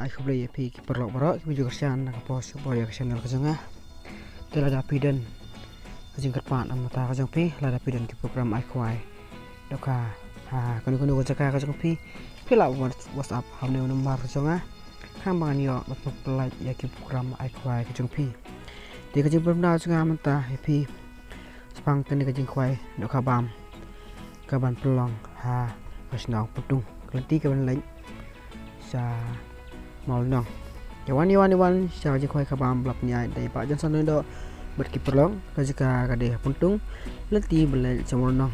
aku beli pi perlok barok ki juga kerjaan nak pos boya channel kejanga telah dapi dan kejing kerpan amata kejang pi la dapi dan ki program ikwai doka kanu jaka kejang pi la WhatsApp hamne nomor kejanga kambang yo untuk pelaj ya ki program ikwai kejang pi di kejing program kejanga amata pi sepang tani kejing kwai doka bam kaban pelong pasnau putung kelenti kaban lain sa mal nong yawan sa je khoi kabam blap nya dai pa jan san do berkiper long kajika kade puntung leti belai jamol nong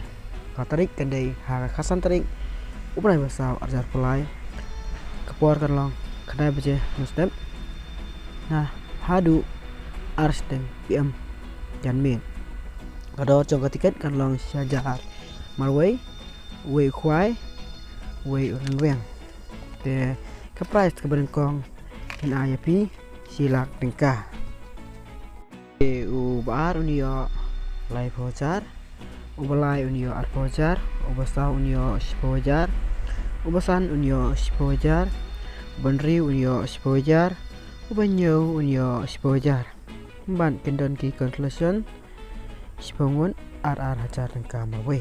ka tarik kade khasan tarik uprai basa arjar pulai kepor kan long kadai beje step nah hadu arsten pm jan min kado jong tiket kan long syajar malway we khwai we renweng te ke price ke berengkong in ayapi silak tingkah u bar unio lai pojar u balai unio ar pojar u basa unio pojar u basan unio pojar banri unio pojar u banyo unio pojar ban kendon ki conclusion spongun ar hajar tingkah mawe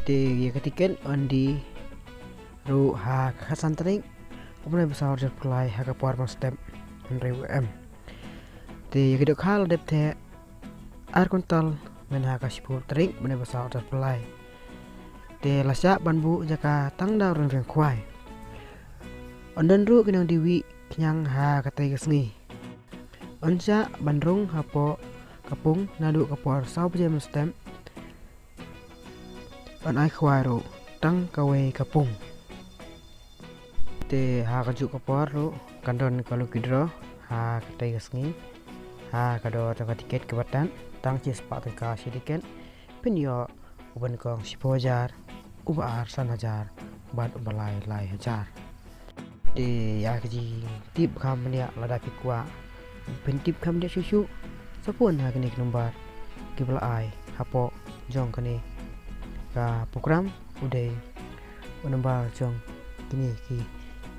te ye ketiken ondi ru khasan tarik upnai besar je pulai ha kapar mas step RWM te gedok hal dep the ar kontal men ha ka sipur tarik upnai besar je pulai te lasa banbu jaka tangda ron reng kwai ondan ru kenang diwi kenyang ha katai kesngi onsa bandrung hapo kapung nadu kapor sau je mas step on ai khwai ru tang kawe kapung te kaju kapor ru kandon kalau kidro katai kesngi kado jaka tiket kebatan tang cis pak ka sidiken pinyo uban kong 10,000 ubar 1,000 bat ubalai lai hajar te ya kaji tip kam dia lada pikwa pen tip kam dia susu sapun ha kene nomor kibla ai hapo jong kene ka program udah nomor jong kini ki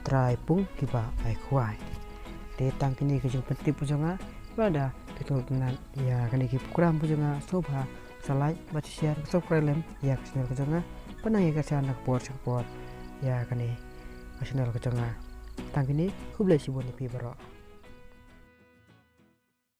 try pung kiba ai khwai te tang kini ke jong penting pujanga pada keturunan ya kini ki program pujanga sobha salai baca share subscribe ya channel kejanga panang ya channel support ya kini channel kejanga tang kini kublai sibun pi baro